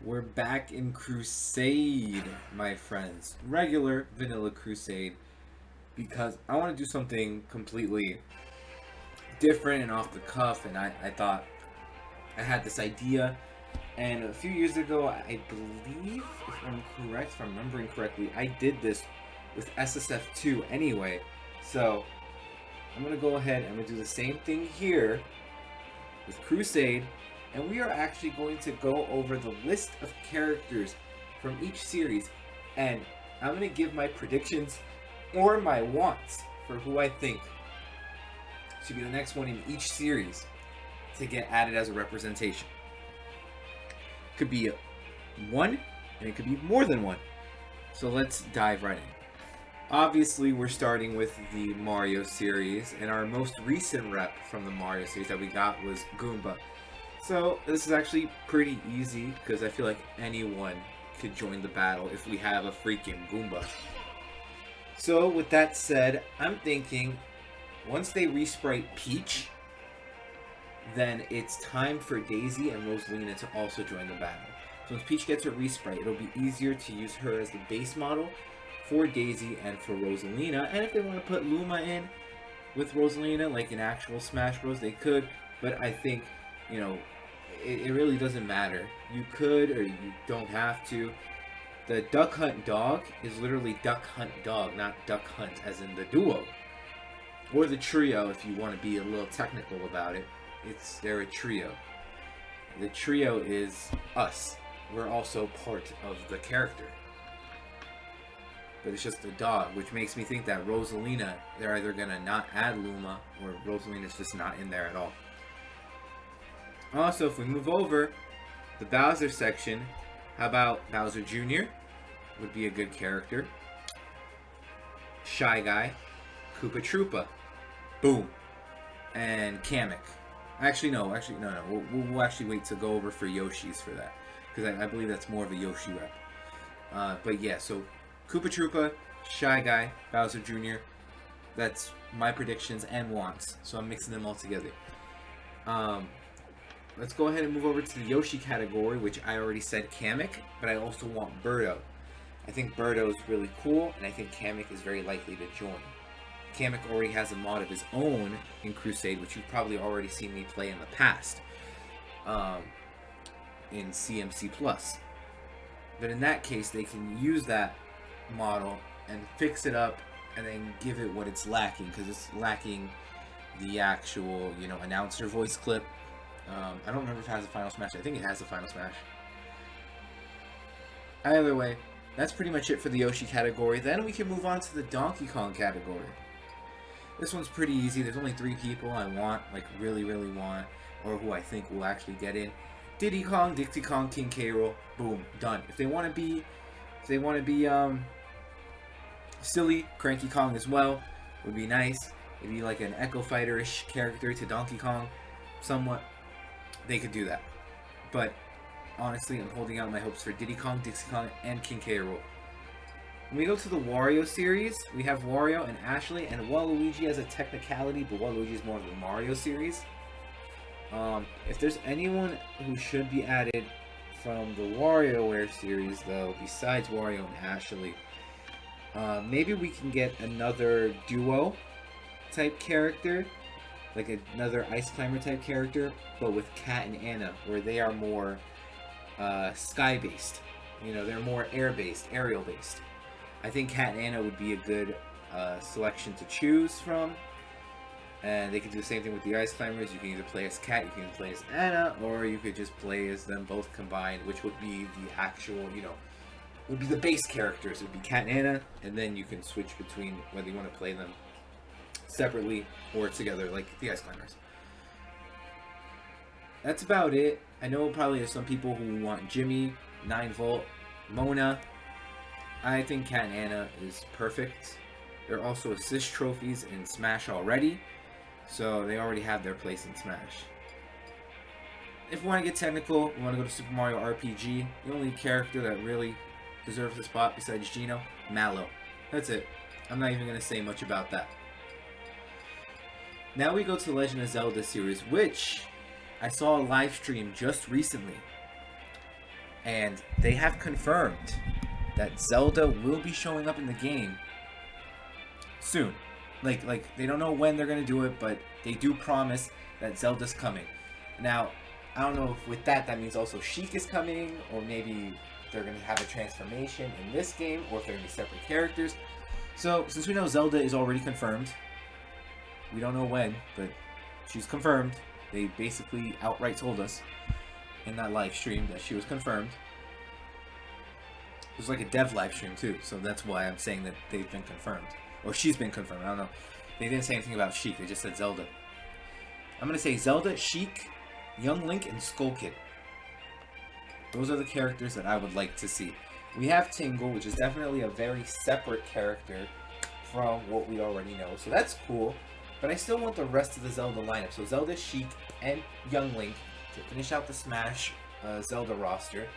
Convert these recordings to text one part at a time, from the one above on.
We're back in Crusade, my friends. Regular vanilla Crusade. Because I want to do something completely different and off the cuff. And I thought I had this idea. And a few years ago, I believe, if I'm correct, if I'm remembering correctly, I did this with SSF2 anyway. So I'm going to go ahead and I'm going to do the same thing here with Crusade. And we are actually going to go over the list of characters from each series, and I'm going to give my predictions or my wants for who I think should be the next one in each series to get added as a representation. Could be one, and it could be more than one. So let's dive right in. Obviously, we're starting with the Mario series, and our most recent rep from the Mario series that we got was Goomba. So this is actually pretty easy because I feel like anyone could join the battle if we have a freaking Goomba. So with that said, I'm thinking once they resprite Peach, then it's time for Daisy and Rosalina to also join the battle. So once Peach gets her resprite, it'll be easier to use her as the base model for Daisy and for Rosalina. And if they want to put Luma in with Rosalina, like in actual Smash Bros, they could. But I think, you know, it really doesn't matter. You could or you don't have to. The Duck Hunt Dog is literally Duck Hunt Dog, not Duck Hunt as in the duo. Or the trio if you want to be a little technical about it. They're a trio. The trio is us. We're also part of the character. But it's just a dog, which makes me think that Rosalina, they're either going to not add Luma or Rosalina's just not in there at all. Also, if we move over the Bowser section, how about Bowser Jr. would be a good character. Shy Guy, Koopa Troopa, boom, and Kamek. Actually, no. We'll actually wait to go over for Yoshi's for that, because I believe that's more of a Yoshi rep. But yeah, so Koopa Troopa, Shy Guy, Bowser Jr. That's my predictions and wants. So I'm mixing them all together. Let's go ahead and move over to the Yoshi category, which I already said Kamek, but I also want Birdo. I think Birdo is really cool, and I think Kamek is very likely to join. Kamek already has a mod of his own in Crusade, which you've probably already seen me play in the past, in CMC+. But in that case, they can use that model and fix it up and then give it what it's lacking, because it's lacking the actual, announcer voice clip. I don't remember if it has a Final Smash. I think it has a Final Smash. Either way, that's pretty much it for the Yoshi category. Then we can move on to the Donkey Kong category. This one's pretty easy. There's only 3 people I want, like really, really want, or who I think will actually get in. Diddy Kong, Dixie Kong, King K. Rool, boom, done. If they want to be silly, Cranky Kong as well would be nice. It'd be like an Echo Fighter-ish character to Donkey Kong, somewhat. They could do that. But honestly, I'm holding out my hopes for Diddy Kong, Dixie Kong, and King K. Rool. When we go to the Wario series, we have Wario and Ashley, and Waluigi as a technicality, but Waluigi is more of the Mario series. If there's anyone who should be added from the WarioWare series, though, besides Wario and Ashley, maybe we can get another duo type character, like another Ice Climber type character, but with Kat and Anna, where they are more sky-based. They're more air-based, aerial-based. I think Kat and Anna would be a good selection to choose from. And they could do the same thing with the Ice Climbers. You can either play as Kat, you can play as Anna, or you could just play as them both combined, which would be the actual, would be the base characters. It would be Kat and Anna, and then you can switch between whether you want to play them separately or together, like the Ice Climbers. That's about it. I know probably there's some people who want Jimmy, 9-Volt, Mona. I think Kat and Anna is perfect. There are also assist trophies in Smash already, so they already have their place in Smash. If we want to get technical, we want to go to Super Mario RPG. The only character that really deserves a spot besides Geno, Mallow. That's it. I'm not even going to say much about that. Now we go to the Legend of Zelda series, which I saw a live stream just recently. And they have confirmed that Zelda will be showing up in the game soon. Like they don't know when they're gonna do it, but they do promise that Zelda's coming. Now, I don't know if with that means also Sheik is coming, or maybe they're gonna have a transformation in this game, or if they're gonna be separate characters. So since we know Zelda is already confirmed, we don't know when, but she's confirmed. They basically outright told us in that live stream that she was confirmed. It was like a dev live stream too, so that's why I'm saying that they've been confirmed. Or she's been confirmed, I don't know. They didn't say anything about Sheik, they just said Zelda. I'm gonna say Zelda, Sheik, Young Link, and Skull Kid. Those are the characters that I would like to see. We have Tingle, which is definitely a very separate character from what we already know, so that's cool. But I still want the rest of the Zelda lineup. So Zelda, Sheik, and Young Link to finish out the Smash Zelda roster.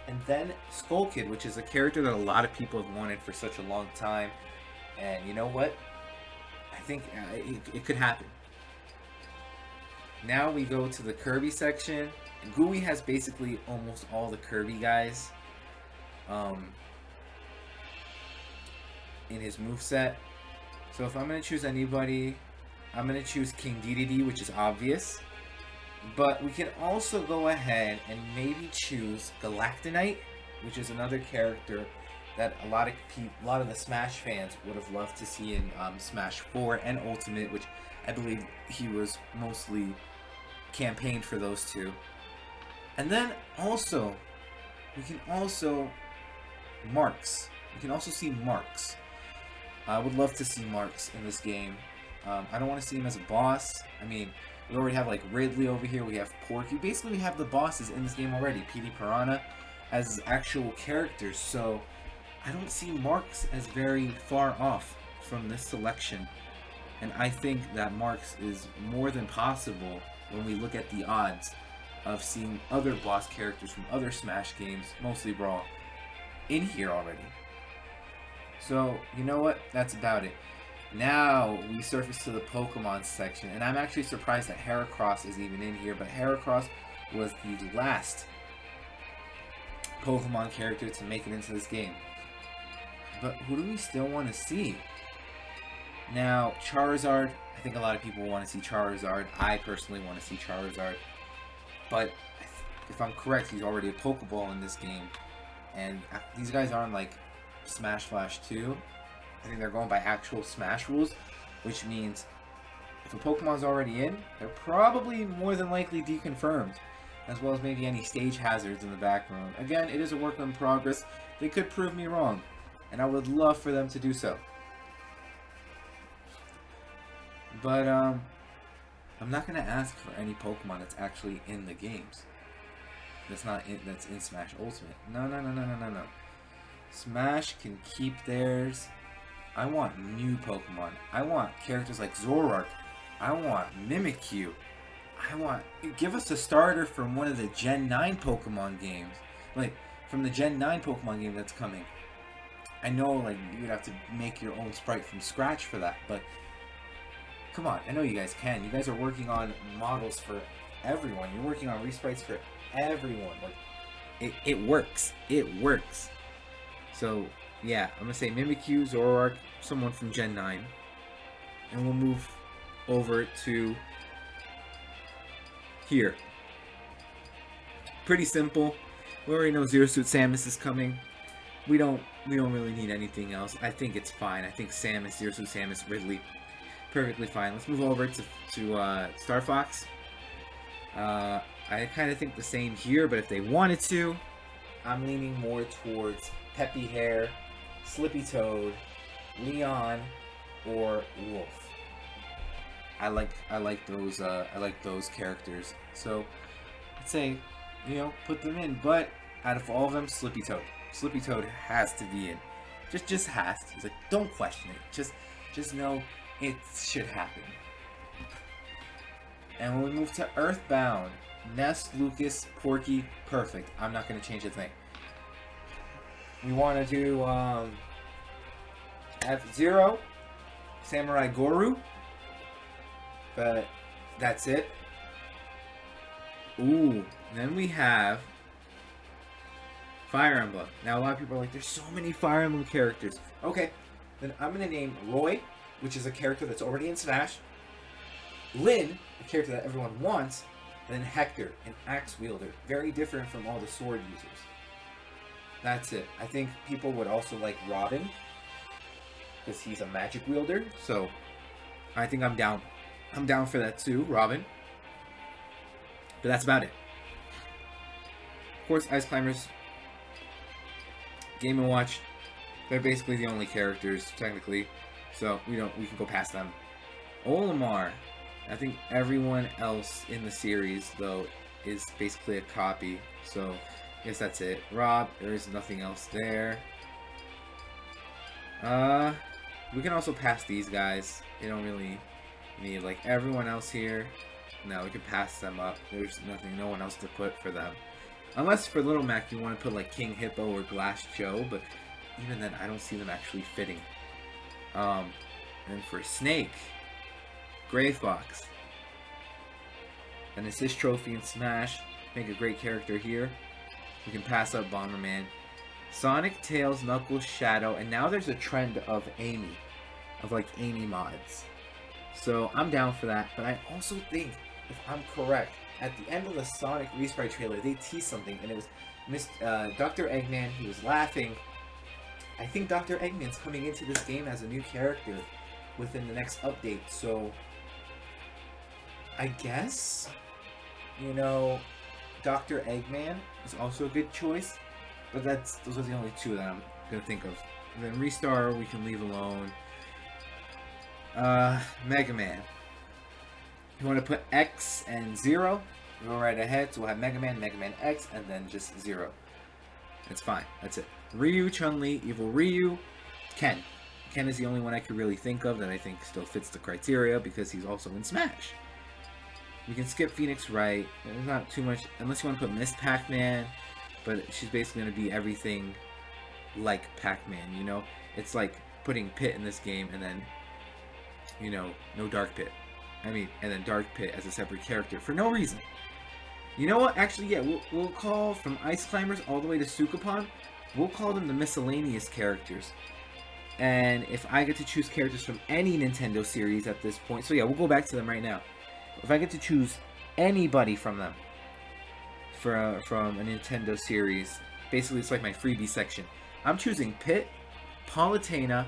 And then Skull Kid, which is a character that a lot of people have wanted for such a long time. And you know what? I think it could happen. Now we go to the Kirby section. Gooey has basically almost all the Kirby guys in his moveset. So if I'm going to choose anybody, I'm going to choose King Dedede, which is obvious. But we can also go ahead and maybe choose Galactonite, which is another character that a lot of the Smash fans would have loved to see in Smash 4 and Ultimate, which I believe he was mostly campaigned for those two. And then also, we can also Marks. We can also see Marks. I would love to see Marks in this game. I don't want to see him as a boss. I mean, we already have like Ridley over here. We have Porky. Basically, we have the bosses in this game already. PD Piranha as actual characters. So I don't see Marks as very far off from this selection. And I think that Marks is more than possible when we look at the odds of seeing other boss characters from other Smash games, mostly Brawl, in here already. So, you know what? That's about it. Now, we surface to the Pokemon section, and I'm actually surprised that Heracross is even in here, but Heracross was the last Pokemon character to make it into this game. But who do we still want to see? Now, Charizard, I think a lot of people want to see Charizard. I personally want to see Charizard. But if I'm correct, he's already a Pokeball in this game. And these guys aren't like Smash Flash 2. I think they're going by actual Smash rules, which means if a Pokemon's already in, they're probably more than likely deconfirmed, as well as maybe any stage hazards in the background. Again, it is a work in progress. They could prove me wrong, and I would love for them to do so. But I'm not gonna ask for any Pokemon that's actually in the games. That's in Smash Ultimate. No. Smash can keep theirs. I want new Pokemon. I want characters like Zoroark. I want Mimikyu. Give us a starter from one of the Gen 9 Pokemon games. Like, from the Gen 9 Pokemon game that's coming. I know, like, you'd have to make your own sprite from scratch for that, but come on, I know you guys can. You guys are working on models for everyone. You're working on resprites for everyone. Like, it works. It works. So, yeah, I'm going to say Mimikyu, Zoroark, someone from Gen 9. And we'll move over to here. Pretty simple. We already know Zero Suit Samus is coming. We don't really need anything else. I think it's fine. I think Samus, Zero Suit Samus, Ridley, perfectly fine. Let's move over to Star Fox. I kind of think the same here, but if they wanted to, I'm leaning more towards Peppy Hair, Slippy Toad, Leon, or Wolf. I like those characters. So I'd say, put them in. But out of all of them, Slippy Toad. Slippy Toad has to be in. Just has to. It's like, don't question it. Just know it should happen. And when we move to Earthbound, Ness, Lucas, Porky, perfect. I'm not going to change a thing. We want to do F-Zero, Samurai Goro, but that's it. Ooh, then we have Fire Emblem. Now a lot of people are like, there's so many Fire Emblem characters. Okay, then I'm gonna name Roy, which is a character that's already in Smash. Lyn, a character that everyone wants, and then Hector, an axe wielder, very different from all the sword users. That's it. I think people would also like Robin, because he's a magic wielder. So I think I'm down. I'm down for that too, Robin. But that's about it. Of course, Ice Climbers, Game & Watch, they're basically the only characters, technically. So we can go past them. Olimar. I think everyone else in the series, though, is basically a copy. So I guess that's it. Rob, there is nothing else there. We can also pass these guys. They don't really need, like, everyone else here. No, we can pass them up. There's no one else to put for them. Unless for Little Mac you want to put, like, King Hippo or Glass Joe, but even then I don't see them actually fitting. And for Snake, Gray Fox, an assist trophy in Smash, make a great character here. We can pass up Bomberman. Sonic, Tails, Knuckles, Shadow, and now there's a trend of Amy, like Amy mods. So I'm down for that, but I also think, if I'm correct, at the end of the Sonic Resprite trailer, they teased something, and it was Dr. Eggman. He was laughing. I think Dr. Eggman's coming into this game as a new character within the next update, so I guess, you know, Dr. Eggman is also a good choice, but those are the only two that I'm gonna think of. And then Restar we can leave alone. Mega Man. You want to put X and 0? Go right ahead. So we'll have Mega Man, Mega Man X, and then just 0. It's fine. That's it. Ryu, Chun-Li, Evil Ryu, Ken. Ken is the only one I could really think of that I think still fits the criteria because he's also in Smash. We can skip Phoenix Wright. There's not too much, unless you want to put Miss Pac-Man, but she's basically going to be everything like Pac-Man, you know? It's like putting Pit in this game and then, you know, no Dark Pit. And then Dark Pit as a separate character for no reason. You know what? Actually, yeah, we'll call from Ice Climbers all the way to Sukapon, we'll call them the Miscellaneous Characters. And if I get to choose characters from any Nintendo series at this point, so yeah, we'll go back to them right now. If I get to choose anybody from them, from a Nintendo series, basically it's like my freebie section. I'm choosing Pit, Palutena,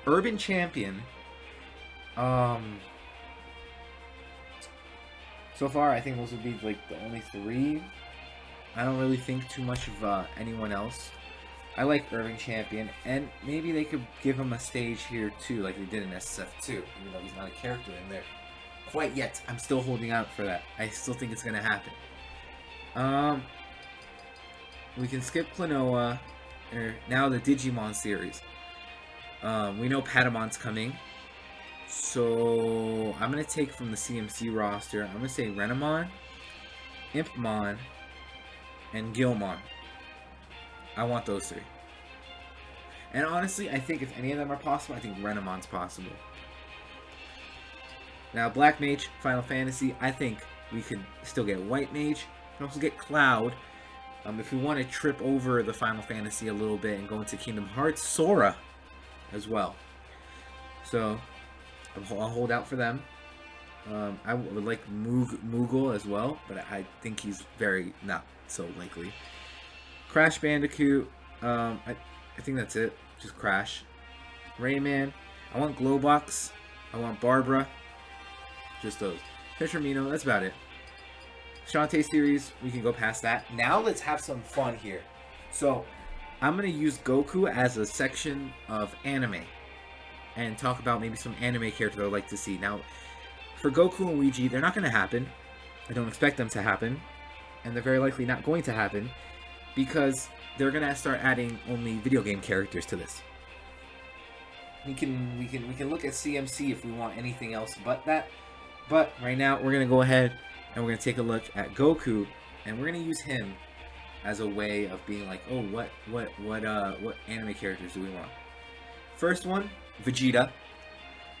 Urban Champion, so far, I think those would be like the only 3. I don't really think too much of anyone else. I like Urban Champion, and maybe they could give him a stage here too, like they did in SF2, even though he's not a character in there quite yet. I'm still holding out for that. I still think it's gonna happen. We can skip Klonoa, or now the Digimon series. We know Patamon's coming. So, I'm going to take from the CMC roster, I'm going to say Renamon, Impmon, and Gilmon. I want those 3. And honestly, I think if any of them are possible, I think Renamon's possible. Now, Black Mage, Final Fantasy, I think we could still get White Mage. We can also get Cloud. If we want to trip over the Final Fantasy a little bit and go into Kingdom Hearts, Sora as well. So, I'll hold out for them. I would like Moogle as well, but I think he's very not so likely. Crash Bandicoot, I think that's it. Just Crash. Rayman, I want Glowbox, I want Barbara. Just those. Fishermino, that's about it. Shantae series, we can go past that. Now let's have some fun here. So, I'm going to use Goku as a section of anime and talk about maybe some anime characters I would like to see. Now, for Goku and Luigi, they're not going to happen. I don't expect them to happen. And they're very likely not going to happen because they're going to start adding only video game characters to this. We can look at CMC if we want anything else but that. But right now, we're going to go ahead and we're going to take a look at Goku, and we're going to use him as a way of being like, oh, what anime characters do we want? First one, Vegeta,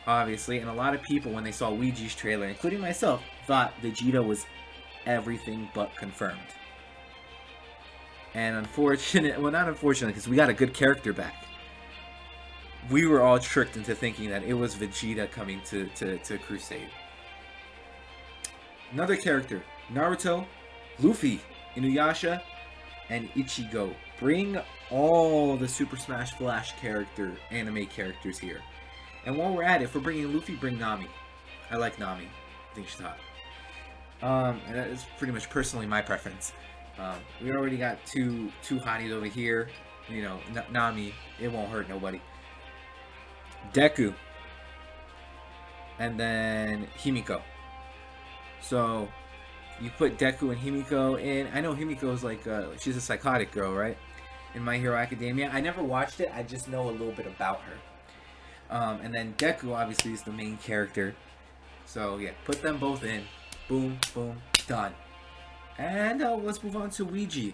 obviously, and a lot of people when they saw Ouija's trailer, including myself, thought Vegeta was everything but confirmed. And well, not unfortunately, because we got a good character back. We were all tricked into thinking that it was Vegeta coming to Crusade. Another character, Naruto, Luffy, Inuyasha, and Ichigo. Bring all the Super Smash Flash anime characters here. And while we're at it, if we're bringing Luffy, bring Nami. I like Nami. I think she's hot. And that is pretty much personally my preference. We already got two hotties over here. You know, Nami, it won't hurt nobody. Deku. And then Himiko. So, you put Deku and Himiko in. I know Himiko's like, she's a psychotic girl, right? In My Hero Academia. I never watched it, I just know a little bit about her. And then Deku, obviously, is the main character. So, yeah, put them both in. Boom, boom, done. And let's move on to Ouija.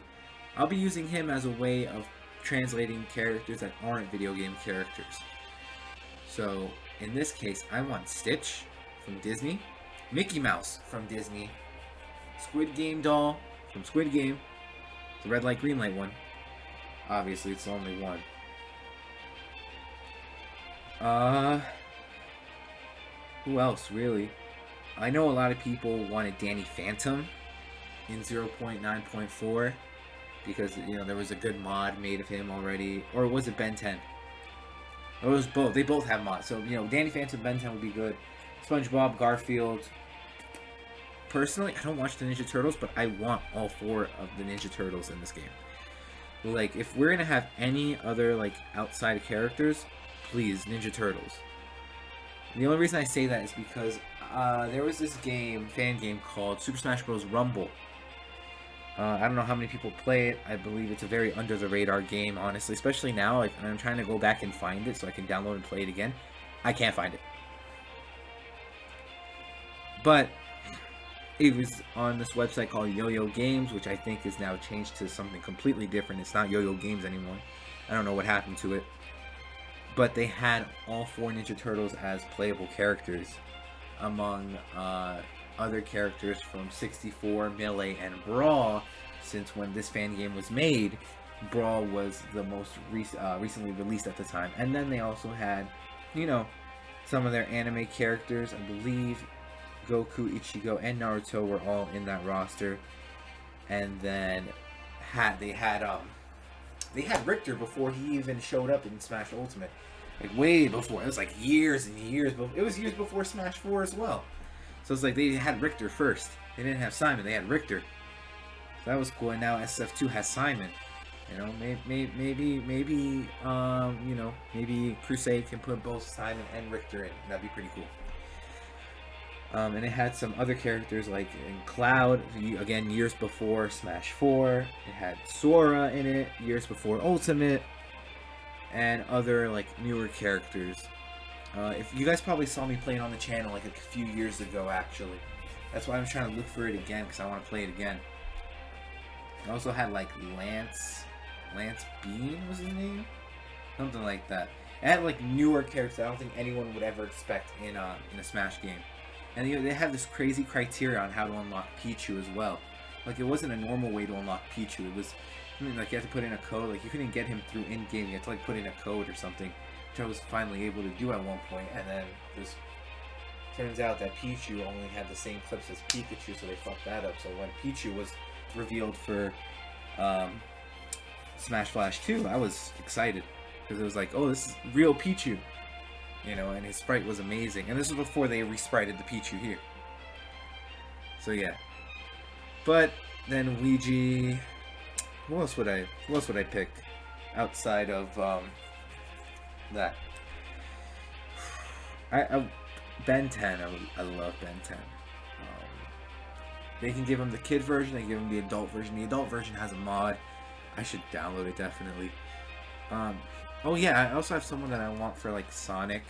I'll be using him as a way of translating characters that aren't video game characters. So, in this case, I want Stitch from Disney, Mickey Mouse from Disney, Squid Game doll from Squid Game, the red light, green light one. Obviously, it's only one. Who else, really? I know a lot of people wanted Danny Phantom in 0.9.4 because, you know, there was a good mod made of him already. Or was it Ben 10? It was both. They both have mods. So, you know, Danny Phantom, Ben 10 would be good. SpongeBob, Garfield. Personally, I don't watch the Ninja Turtles, but I want all 4 of the Ninja Turtles in this game. Like, if we're gonna have any other, like, outside characters, please, Ninja Turtles. The only reason I say that is because there was this fan game called Super Smash Bros. Rumble. I don't know how many people play it. I believe it's a very under-the-radar game, honestly. Especially now, like, I'm trying to go back and find it so I can download and play it again. I can't find it. But it was on this website called Yo-Yo Games, which I think is now changed to something completely different. It's not Yo-Yo Games anymore. I don't know what happened to it. But they had all 4 Ninja Turtles as playable characters, among other characters from 64, Melee, and Brawl. Since when this fan game was made, Brawl was the most recently released at the time. And then they also had, you know, some of their anime characters. I believe Goku, Ichigo, and Naruto were all in that roster. And then they had Richter before he even showed up in Smash Ultimate. Like, way before. It was like years and years before. It was years before Smash 4 as well. So it's like they had Richter first. They didn't have Simon. They had Richter. So that was cool. And now SF2 has Simon. You know, maybe you know, maybe Crusade can put both Simon and Richter in. That'd be pretty cool. And it had some other characters like in Cloud, again, years before Smash 4. It had Sora in it, years before Ultimate. And other, like, newer characters. If you guys probably saw me playing on the channel like a few years ago, actually. That's why I'm trying to look for it again, because I want to play it again. It also had, like, Lance Bean was his name? Something like that. It had, like, newer characters I don't think anyone would ever expect in a Smash game. And, you know, they had this crazy criteria on how to unlock Pichu as well. Like, it wasn't a normal way to unlock Pichu. It was, I mean, like, you had to put in a code. Like, you couldn't get him through in-game. You had to, like, put in a code or something, which I was finally able to do at one point. And then this turns out that Pichu only had the same clips as Pikachu, so they fucked that up. So when Pichu was revealed for Smash Flash 2, I was excited. Because it was like, oh, this is real Pichu. You know, and his sprite was amazing. And this was before they resprited the Pichu here. So, yeah. But then Ouija... Who else would I pick outside of that? Ben 10. I love Ben 10. They can give him the kid version. They can give him the adult version. The adult version has a mod. I should download it definitely. Oh yeah, I also have someone that I want for like Sonic.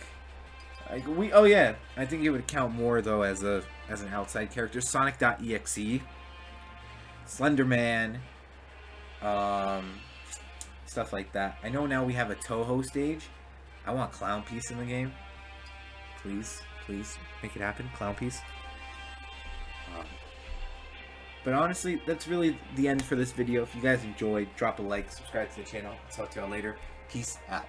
Oh yeah, I think it would count more though as an outside character. Sonic.exe, Slenderman. Stuff like that. I know now we have a Toho stage. I want Clown Piece in the game. Please make it happen, Clown Piece. But honestly, that's really the end for this video. If you guys enjoyed, drop a like, subscribe to the channel. I'll talk to y'all later. Peace out.